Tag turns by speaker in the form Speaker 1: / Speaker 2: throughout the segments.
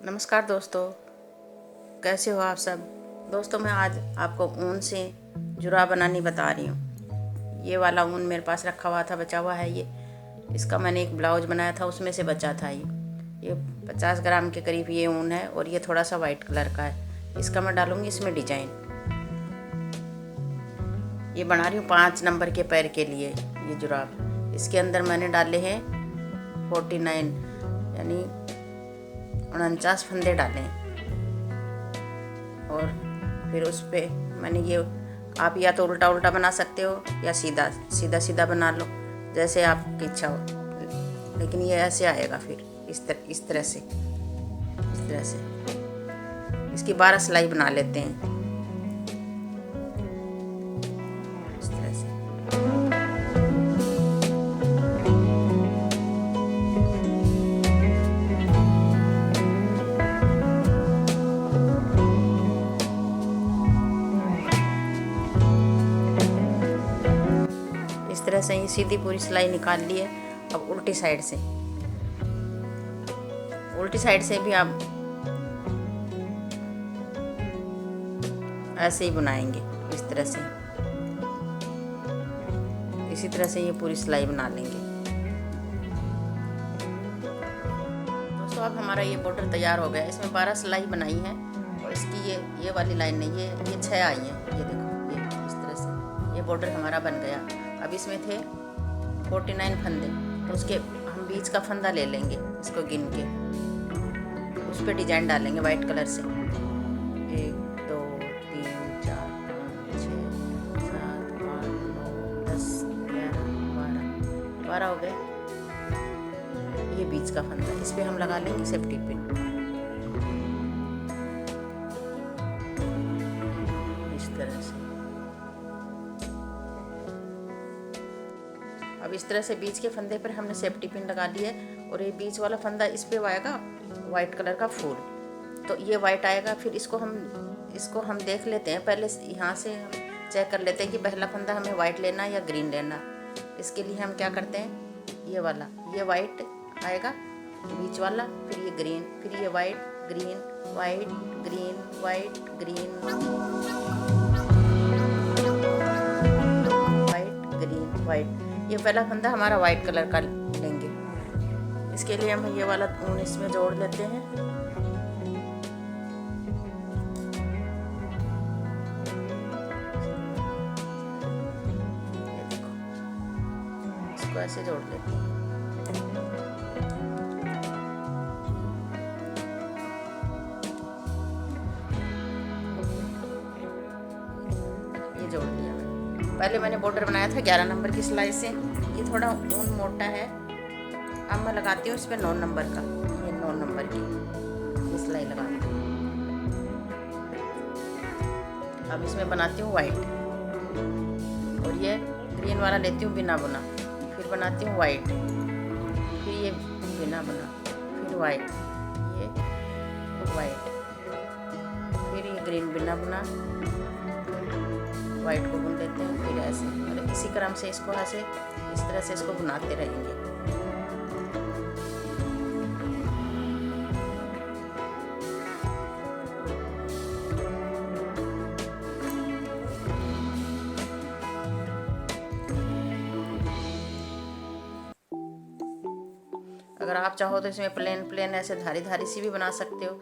Speaker 1: नमस्कार दोस्तों, कैसे हो आप सब। दोस्तों, मैं आज आपको ऊन से जुराब बनानी बता रही हूँ। ये वाला ऊन मेरे पास रखा हुआ था, बचा हुआ है। ये इसका मैंने एक ब्लाउज बनाया था, उसमें से बचा था। ये 50 ग्राम के करीब ये ऊन है और ये थोड़ा सा वाइट कलर का है। इसका मैं डालूँगी इसमें डिजाइन। ये बना रही हूँ 5 नंबर के पैर के लिए ये जुराब। इसके अंदर मैंने डाले हैं 49 यानी 49 फंदे डाले हैं। और फिर उस पर मैंने ये, आप या तो उल्टा उल्टा बना सकते हो या सीधा सीधा सीधा बना लो, जैसे आपकी इच्छा हो। लेकिन ये ऐसे आएगा फिर इस तरह से इसकी 12 सिलाई बना लेते हैं इस तरह से। इस तरह से ये सीधी पूरी सिलाई निकाल ली है। अब उल्टी साइड से भी आप ऐसे ही बुनाएंगे इस तरह से। इसी तरह से ये पूरी सिलाई बना लेंगे। दोस्तों, अब हमारा ये बॉर्डर तैयार हो गया। इसमें 12 सिलाई बनाई है और इसकी ये वाली लाइन नहीं, ये 6 आई हैं। ये देखो, ये इस तरह से ये बॉर्डर हमारा बन गया। अब इसमें थे 49 फंदे, तो उसके हम बीच का फंदा ले लेंगे, इसको गिन के उस पर डिजाइन डालेंगे वाइट कलर से। 1 2 3 4 5 6 7 8 9 10 11 12 हो गए। ये बीच का फंदा, इस पर हम लगा लेंगे सेफ्टी पिन इस तरह से। अब इस तरह से बीच के फंदे पर हमने सेफ्टी पिन लगा ली है और ये बीच वाला फंदा, इस पे आएगा वाइट कलर का फूल। तो ये वाइट आएगा। फिर इसको हम देख लेते हैं। पहले यहाँ से हम चेक कर लेते हैं कि पहला फंदा हमें वाइट लेना या ग्रीन लेना। इसके लिए हम क्या करते हैं, ये वाला, ये वाइट आएगा बीच वाला, फिर ये ग्रीन, फिर ये white green white green white green white green white. ये पहला फंदा हमारा वाइट कलर का लेंगे। इसके लिए हम ये वाला ऊन इसमें जोड़ लेते हैं। ये देखो, इसको ऐसे जोड़ लेते हैं। ये जोड़ लिया। पहले मैंने बॉर्डर बनाया था 11 नंबर की सिलाई से। ये थोड़ा ऊन मोटा है। अब मैं लगाती हूँ इस पर 9 नंबर का, ये 9 नंबर की सिलाई लगाती हूँ। अब इसमें बनाती हूँ वाइट और ये ग्रीन वाला लेती हूँ बिना बुना, फिर बनाती हूँ वाइट, फिर ये बिना बुना, फिर वाइट, ये वाइट, फिर ये ग्रीन बिना बुना, वाइट को बुन देते हैं। फिर ऐसे, मतलब इसी क्रम से इसको ऐसे इस तरह से इसको बुनाते रहेंगे। अगर आप चाहो तो इसमें प्लेन ऐसे धारी सी भी बना सकते हो,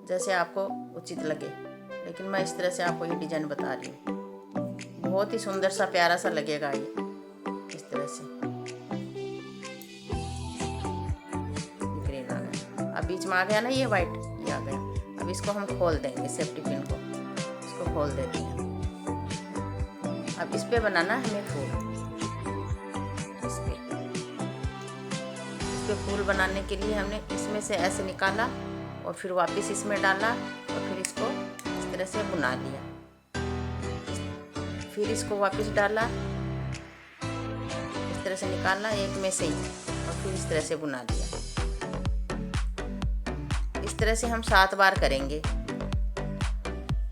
Speaker 1: जैसे आपको उचित लगे। लेकिन मैं इस तरह से आपको ये डिजाइन बता रही हूँ। बहुत ही सुंदर सा प्यारा सा लगेगा ये इस तरह से। ग्रीन आ गया, अब बीच में आ गया ना ये वाइट, ये आ गया। अब इसको हम खोल देंगे, सेफ्टी पिन को इसको खोल देते हैं। अब इस पे बनाना हमें फूल। इस पे फूल बनाने के लिए हमने इसमें से ऐसे निकाला और फिर वापस इसमें डाला और फिर इसको इस तरह से बुना लिया। फिर इसको वापस डाला, इस तरह से निकालना एक में से ही, और फिर इस तरह से बुना दिया। इस तरह से हम 7 बार करेंगे।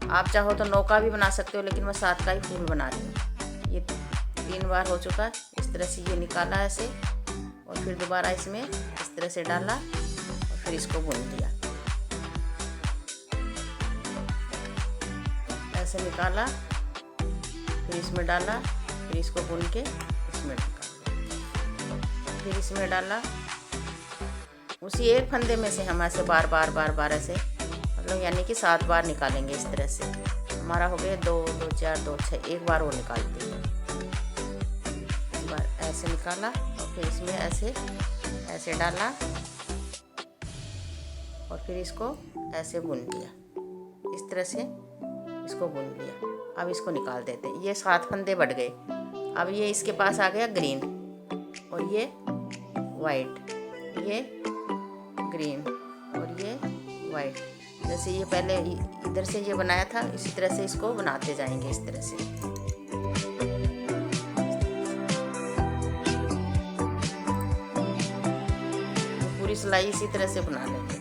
Speaker 1: आप चाहो तो 9 का भी बना सकते हो, लेकिन मैं 7 का ही फूल बना रही हूँ। ये 3 बार हो चुका। इस तरह से ये निकाला ऐसे और फिर दोबारा इसमें इस तरह से डाला और फिर इसको बुन दिया। ऐसे निकाला, फिर इसमें डाला, फिर इसको बुन के इसमें निकाला, फिर इसमें डाला। उसी एक फंदे में से हम ऐसे बार बार ऐसे मतलब यानी कि 7 बार निकालेंगे। इस तरह से हमारा हो गया 2 2 4 2 6, एक बार वो निकालते हैं। एक बार ऐसे निकाला और फिर इसमें ऐसे डाला और फिर इसको ऐसे बुन लिया। इस तरह से इसको बुन लिया। अब इसको निकाल देते हैं। ये 7 फंदे बढ़ गए। अब ये इसके पास आ गया ग्रीन और ये वाइट, ये ग्रीन और ये वाइट। जैसे ये पहले इधर से ये बनाया था, इसी तरह से इसको बनाते जाएंगे। इस तरह से पूरी सिलाई इसी तरह से बना लेंगे।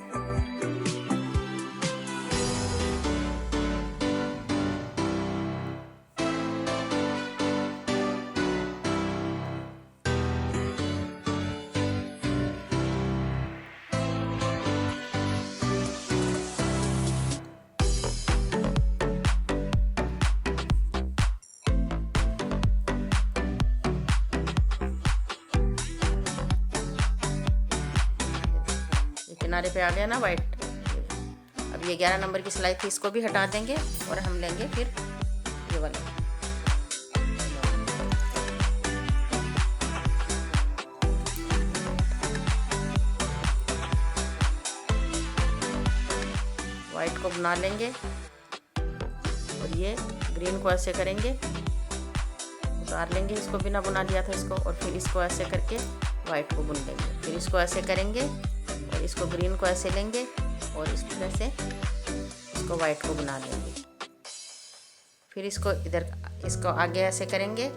Speaker 1: किनारे पे आ गया ना वाइट। अब ये 11 नंबर की सिलाई थी, इसको भी हटा देंगे और हम लेंगे फिर ये वाला। वाइट को बना लेंगे और ये ग्रीन को ऐसे करेंगे, उतार लेंगे इसको, बिना बुना लिया था इसको, और फिर इसको ऐसे करके वाइट को बुन लेंगे। फिर इसको ऐसे करेंगे और इसको ग्रीन को ऐसे लेंगे और इस तरह से इसको वाइट को बना लेंगे। फिर इसको इधर इसको आगे ऐसे करेंगे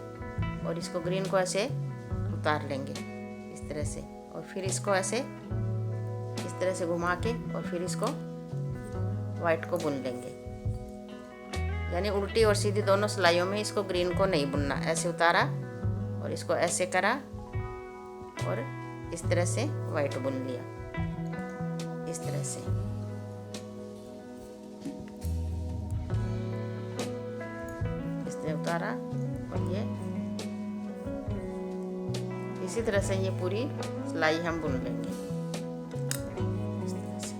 Speaker 1: और इसको ग्रीन को ऐसे उतार लेंगे इस तरह से, और फिर इसको ऐसे इस तरह से घुमा के और फिर इसको वाइट को बुन लेंगे। यानी उल्टी और सीधी दोनों सिलाइयों में इसको ग्रीन को नहीं बुनना। ऐसे उतारा और इसको ऐसे करा और इस तरह से वाइट बुन लिया। इस तरह से इस तरह उतारा और ये इसी तरह से ये पूरी सिलाई हम बुन लेंगे। इस तरह से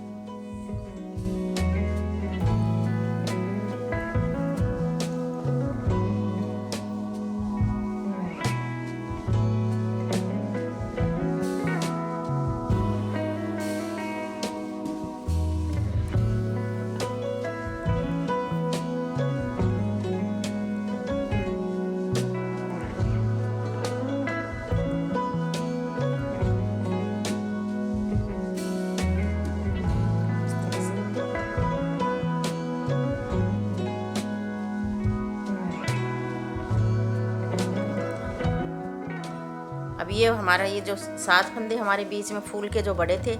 Speaker 1: अब ये हमारा ये जो 7 फंदे हमारे बीच में फूल के जो बड़े थे,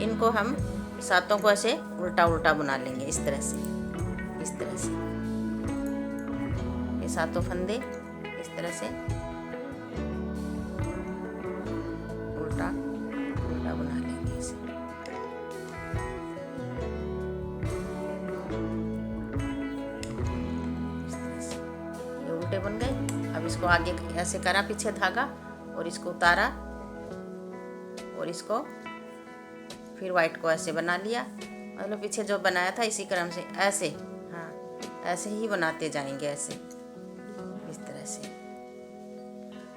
Speaker 1: इनको हम 7 को ऐसे उल्टा उल्टा बुना लेंगे। इस तरह से ये 7 फंदे इस तरह से उल्टा उल्टा बना लेंगे इसे। इस तरह से ये उल्टे बन गए। अब इसको आगे ऐसे करा पीछे धागा और इसको उतारा और इसको फिर वाइट को ऐसे बना लिया। मतलब पीछे जो बनाया था इसी क्रम से ऐसे, हाँ ऐसे ही बनाते जाएंगे ऐसे इस तरह से।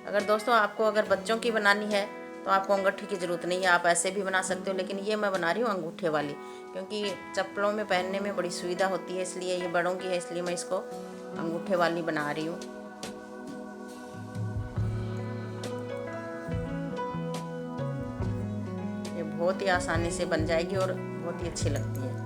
Speaker 1: अगर दोस्तों आपको अगर बच्चों की बनानी है तो आपको अंगूठी की ज़रूरत नहीं है, आप ऐसे भी बना सकते हो। लेकिन ये मैं बना रही हूँ अंगूठे वाली, क्योंकि चप्पलों में पहनने में बड़ी सुविधा होती है, इसलिए ये बड़ों की है, इसलिए मैं इसको अंगूठे वाली बना रही हूँ। बहुत ही आसानी से बन जाएगी और बहुत ही अच्छी लगती है।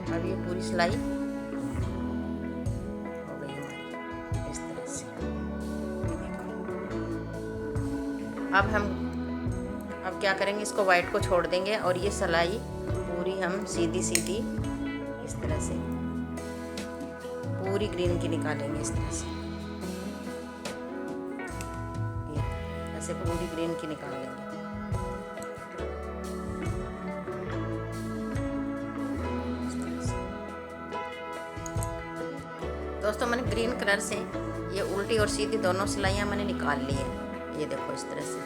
Speaker 1: अब ये पूरी सिलाई अब क्या करेंगे, इसको वाइट को छोड़ देंगे और ये सिलाई पूरी हम सीधी सीधी इस तरह से पूरी ग्रीन की निकालेंगे। इस तरह से ये ऐसे पूरी ग्रीन की निकाल लेंगे। दोस्तों मैंने ग्रीन कलर से ये उल्टी और सीधी दोनों सिलाइयाँ मैंने निकाल ली है। ये देखो इस तरह से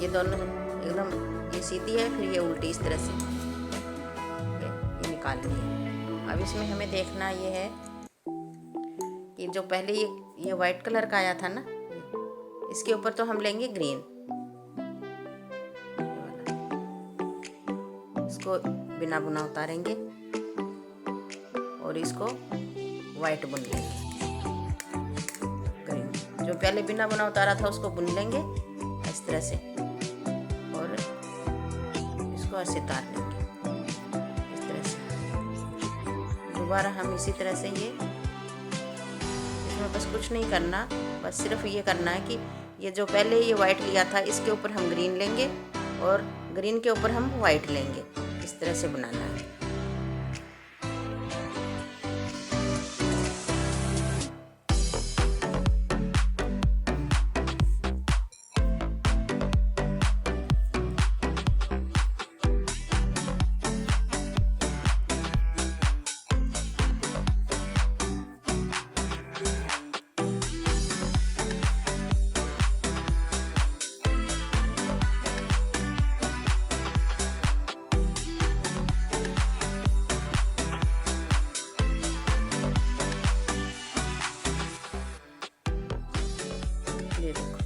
Speaker 1: ये दोनों एकदम, ये सीधी है फिर ये उल्टी इस तरह से ये निकाल ली है। अब इसमें हमें देखना ये है कि जो पहले ये वाइट कलर का आया था ना, इसके ऊपर तो हम लेंगे ग्रीन, इसको बिना बुना उतारेंगे और इसको वाइट बुन लेंगे। ग्रीन जो पहले बिना बुना उतारा था उसको बुन लेंगे इस तरह से और इसको ऐसे उतार लेंगे इस तरह से। दोबारा हम इसी तरह से ये, इसमें बस कुछ नहीं करना, बस सिर्फ ये करना है कि ये जो पहले ये वाइट लिया था इसके ऊपर हम ग्रीन लेंगे और ग्रीन के ऊपर हम वाइट लेंगे। इस तरह से बनाना है। ये देखो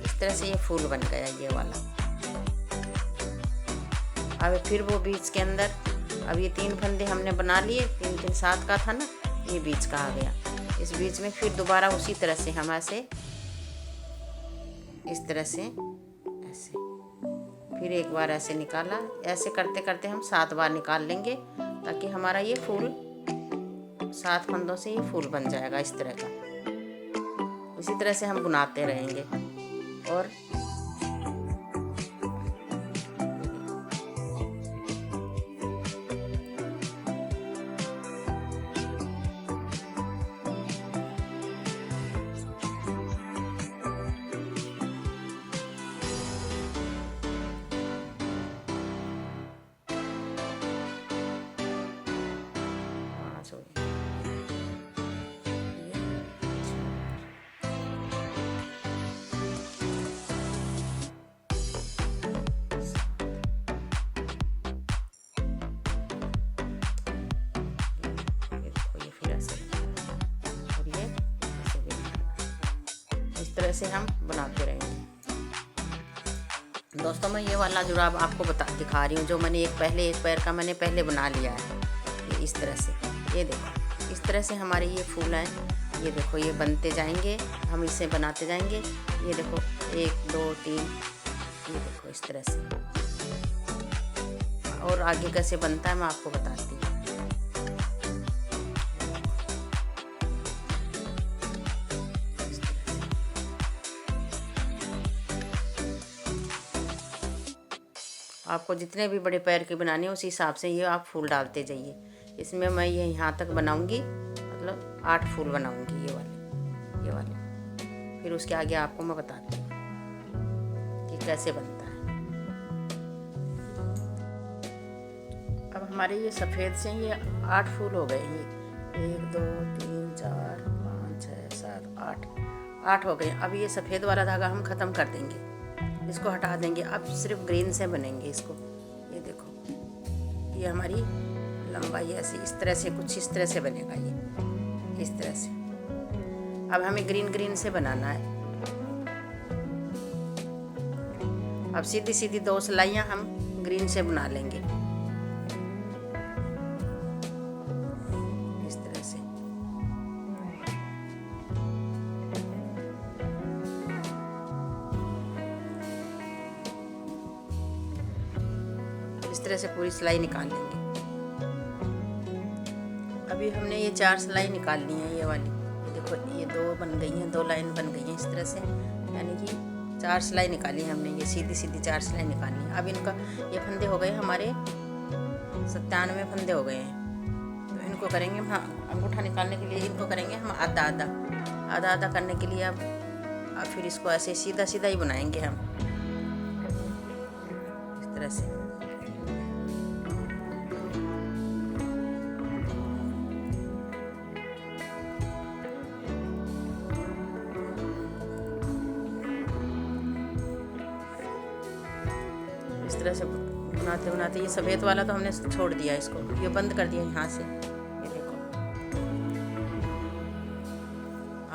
Speaker 1: इस तरह से ये फूल बन गया ये वाला। अब फिर वो बीच के अंदर, अब ये 3 फंदे हमने बना लिए, 3 3 7 का था ना, ये बीच का आ गया। इस बीच में फिर दोबारा उसी तरह से हम ऐसे इस तरह से ऐसे फिर एक बार ऐसे निकाला। ऐसे करते करते हम 7 बार निकाल लेंगे ताकि हमारा ये फूल 7 फंदों से ये फूल बन जाएगा इस तरह का। इसी तरह से हम बुनाते रहेंगे और इस तरह से हम बनाते रहेंगे। दोस्तों मैं ये वाला जुराब आपको दिखा रही हूँ, जो मैंने एक पैर का मैंने पहले बना लिया है। ये इस तरह से, ये देखो इस तरह से हमारे ये फूल हैं। ये देखो ये बनते जाएंगे, हम इसे बनाते जाएंगे। ये देखो 1 2 3, ये देखो इस तरह से। और आगे कैसे बनता है मैं आपको बताती हूँ। आपको जितने भी बड़े पैर के बनाने उसी हिसाब से ये आप फूल डालते जाइए। इसमें मैं ये यहाँ तक बनाऊंगी, मतलब 8 फूल बनाऊंगी ये वाले। फिर उसके आगे आपको मैं बताती हूँ कि कैसे बनता है। अब हमारे ये सफ़ेद से ये 8 फूल हो गए। ये 1 2 3 4 5 6 7 8 हो गए। अब ये सफ़ेद वाला धागा हम ख़त्म कर देंगे, इसको हटा देंगे। अब सिर्फ ग्रीन से बनेंगे इसको। ये देखो ये हमारी लंबाई ऐसे इस तरह से, कुछ इस तरह से बनेगा ये इस तरह से। अब हमें ग्रीन से बनाना है। अब सीधी सीधी 2 सिलाइयाँ हम ग्रीन से बना लेंगे इस तरह से। इस तरह से पूरी सिलाई निकाल लेंगे। अभी हमने ये 4 सिलाई निकाल ली है ये वाली। ये देखो ये 2 बन गई हैं, 2 लाइन बन गई हैं इस तरह से, यानी कि 4 सिलाई निकाली हमने, ये सीधी सीधी 4 सिलाई निकाली। अब इनका ये फंदे हो गए हमारे 97 फंदे हो गए हैं। तो इनको करेंगे हम अंगूठा निकालने के लिए, इनको करेंगे हम आधा आधा आधा आधा करने के लिए। अब फिर इसको ऐसे सीधा सीधा ही बनाएंगे हम इस तरह से। इस तरह से बनाते बनाते ये सफ़ेद वाला तो हमने छोड़ दिया, इसको ये बंद कर दिया यहाँ से। ये देखो,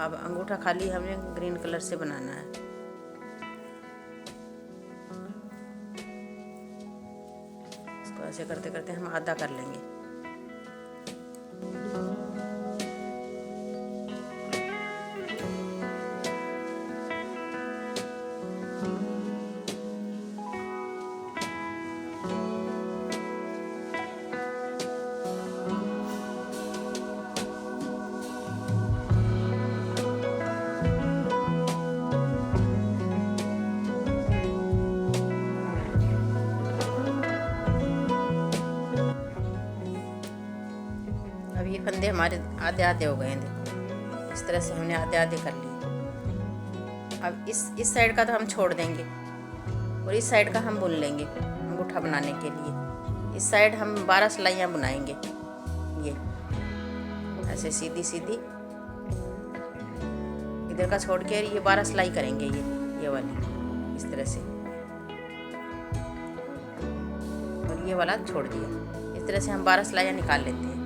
Speaker 1: अब अंगूठा खाली हमें ग्रीन कलर से बनाना है। इसको ऐसे करते करते हम आधा कर लेंगे। ये फंदे हमारे आधे आधे हो गए हैं, देखो इस तरह से हमने आधे आधे कर लिए। अब इस साइड का तो हम छोड़ देंगे और इस साइड का हम बुन लेंगे अंगूठा बनाने के लिए। इस साइड हम 12 सिलाइयाँ बुनाएंगे, ये ऐसे सीधी सीधी इधर का छोड़ के ये 12 सिलाई करेंगे, ये वाली इस तरह से, और ये वाला छोड़ दिया। इस तरह से हम 12 सिलाइयाँ निकाल लेते हैं।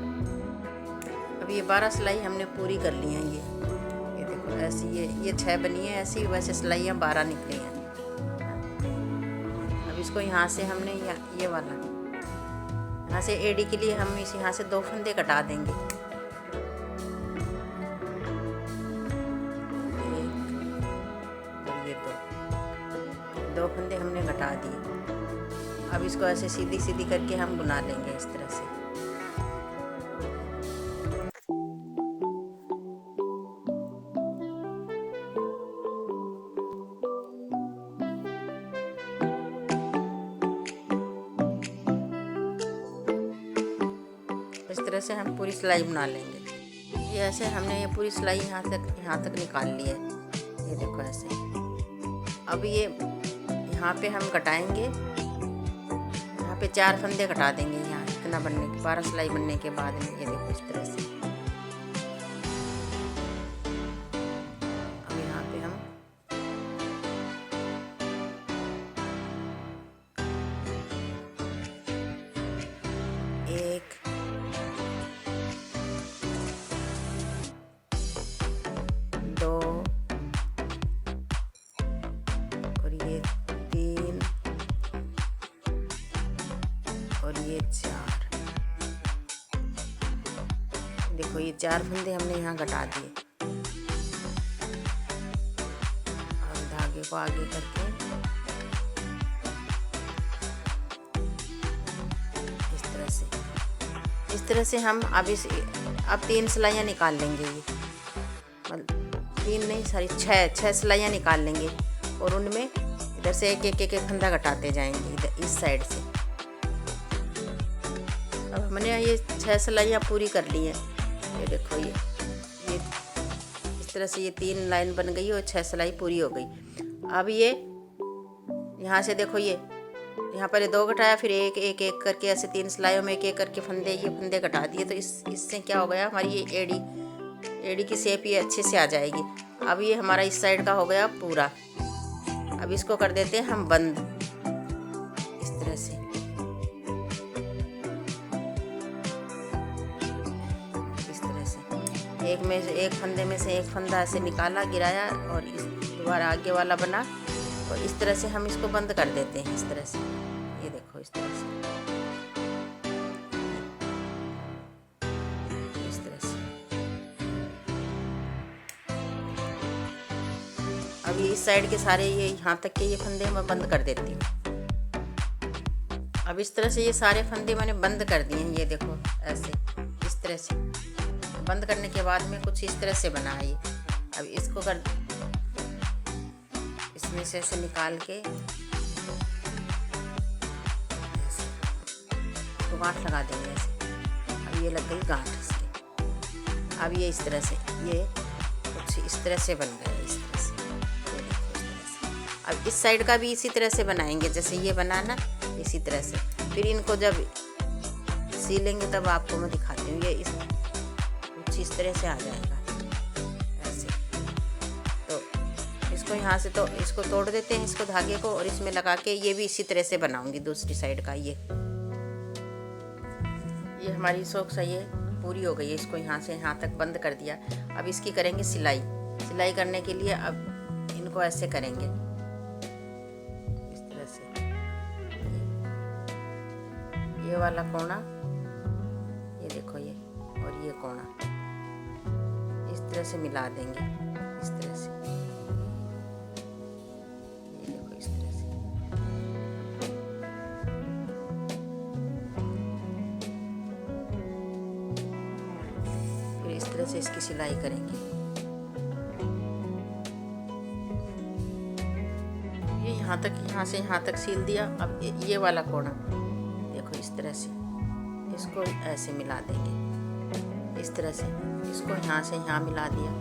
Speaker 1: अब ये 12 सिलाई हमने पूरी कर ली हैं। ये देखो ऐसी ये 6 बनी है ऐसी, वैसे सिलाइयाँ 12 निकली हैं। अब इसको यहाँ से हमने ये वाला यहाँ से एडी के लिए हम यहाँ से 2 फंदे कटा देंगे। ये 2 फंदे हमने घटा दिए। अब इसको ऐसे सीधी सीधी करके हम बुना लेंगे इस तरह से। इस तरह से हम पूरी सिलाई बना लेंगे। ये ऐसे हमने ये पूरी सिलाई यहाँ तक निकाल ली है, ये देखो ऐसे। अब ये यहाँ पे हम कटाएंगे, यहाँ पे 4 फंदे कटा देंगे यहाँ इतना बनने के 12 सिलाई बनने के बाद में। ये देखो इस तरह से। अब यहाँ पे हम एक 2 और ये 3 और ये 4। देखो ये 4 फंदे हमने यहाँ घटा दिए। और धागे को आगे करके इस तरह से हम अब 3 सिलाइयाँ निकाल लेंगे। ये मतलब 3 नहीं सॉरी 6 सिलाइयाँ निकाल लेंगे और उनमें इधर से एक फंदा घटाते जाएंगे इधर इस साइड से। अब हमने ये 6 सिलाइयाँ पूरी कर ली हैं। ये देखो ये इस तरह से ये 3 लाइन बन गई और 6 सिलाई पूरी हो गई। अब ये यहाँ से देखो ये यहाँ पर 2 घटाया, फिर एक करके ऐसे 3 सिलाइयों में एक करके फंदे घटा दिए। तो इससे क्या हो गया, हमारी ये एड़ी की शेप ये अच्छे से आ जाएगी। अब ये हमारा इस साइड का हो गया पूरा। अब इसको कर देते हैं हम बंद इस तरह से। इस तरह से एक फंदे में से एक फंदा ऐसे निकाला, गिराया और इस दोबारा आगे वाला बना और इस तरह से हम इसको बंद कर देते हैं इस तरह से। ये देखो इस तरह से, इस तरह से। अब ये इस साइड के सारे ये यहाँ तक के ये फंदे मैं बंद कर देती हूँ। अब इस तरह से ये सारे फंदे मैंने बंद कर दिए हैं। ये देखो ऐसे इस तरह से बंद करने के बाद में कुछ इस तरह से बना है ये। अब इसको कर इसमें से ऐसे निकाल के ऐसे तो गांठ लगा देंगे ऐसे। अब ये लग गई गांठ इसकी। अब ये इस तरह से, ये कुछ इस तरह से बन गया, इस तरह से, ये देखो इस तरह से। अब इस साइड का भी इसी तरह से बनाएंगे जैसे ये बनाना, इसी तरह से। फिर इनको जब सीलेंगे तब आपको मैं दिखाती हूँ। ये कुछ इस तरह से आ जाएगा ऐसे। तो इसको यहाँ से तो इसको तोड़ देते हैं, इसको धागे को, और इसमें लगा के ये भी इसी तरह से बनाऊंगी दूसरी साइड का। ये हमारी सॉक्स है, ये पूरी हो गई है। इसको यहाँ से यहाँ तक बंद कर दिया। अब इसकी करेंगे सिलाई। सिलाई करने के लिए अब इनको ऐसे करेंगे इस तरह से। ये वाला कोना, ये देखो ये, और ये कोना इस तरह से मिला देंगे, इस तरह से। ये देखो इस तरह से। फिर इस तरह से इसकी सिलाई करेंगे। ये यहाँ तक, यहाँ से यहाँ तक सील दिया। अब ये वाला कोना देखो इस तरह से, इसको ऐसे मिला देंगे इस तरह से। इसको यहाँ से यहाँ मिला दिया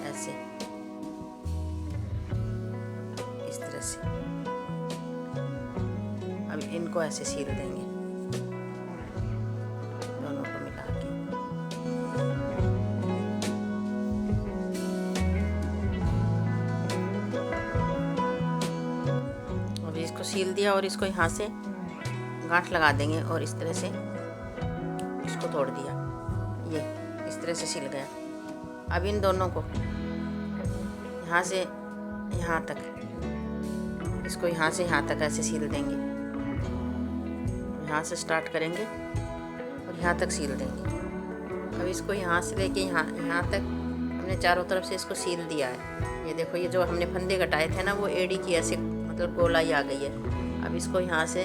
Speaker 1: ऐसे, इस तरह से। अब इनको ऐसे सील देंगे दोनों को मिला के। अब इसको सील दिया और इसको यहाँ से गांठ लगा देंगे और इस तरह से इसको तोड़ दिया। ये इस तरह से सिल गया। अब इन दोनों को यहाँ से यहाँ तक, इसको यहाँ से यहाँ तक ऐसे सील देंगे। यहाँ से स्टार्ट करेंगे और यहाँ तक सील देंगे। अब इसको यहाँ से लेके यहाँ तक हमने चारों तरफ से इसको सील दिया है। ये देखो, ये जो हमने फंदे कटाए थे ना, वो एड़ी की ऐसे मतलब गोलाई आ गई है। अब इसको यहाँ से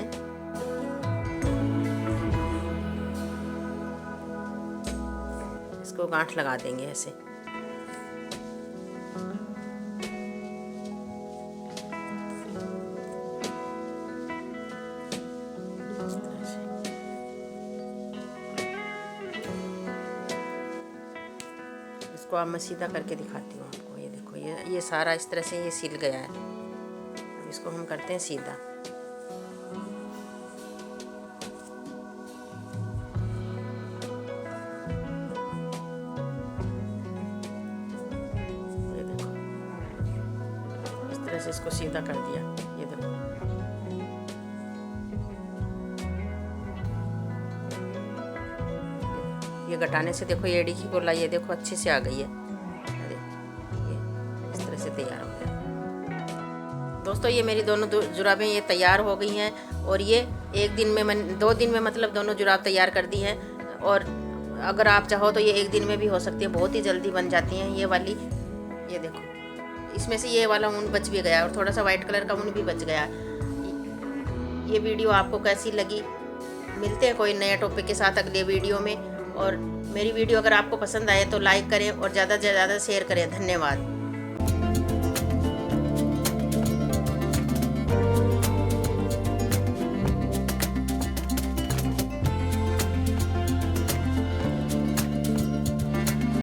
Speaker 1: इसको गांठ लगा देंगे ऐसे। इसको अब मैं सीधा करके दिखाती हूँ आपको। ये देखो, ये सारा इस तरह से ये सिल गया है। अब इसको हम करते हैं सीधा। से इसको सीधा कर दिया। ये देखो, ये घटाने से देखो ये एड़ी की गोलाई ये देखो अच्छे से आ गई है। अरे ये इस तरह से तैयार हो गया। दोस्तों, ये मेरी दोनों जुराबें ये तैयार हो गई हैं और ये 1 दिन में 2 दिन में मतलब दोनों जुराब तैयार कर दी हैं। और अगर आप चाहो तो ये 1 दिन में भी हो सकती है, बहुत ही जल्दी बन जाती हैं ये वाली। ये देखो, इसमें से ये वाला ऊन बच भी गया और थोड़ा सा वाइट कलर का ऊन भी बच गया। ये वीडियो आपको कैसी लगी? मिलते हैं कोई नए टॉपिक के साथ अगले वीडियो में। और मेरी वीडियो अगर आपको पसंद आए तो लाइक करें और ज़्यादा से ज़्यादा शेयर करें। धन्यवाद।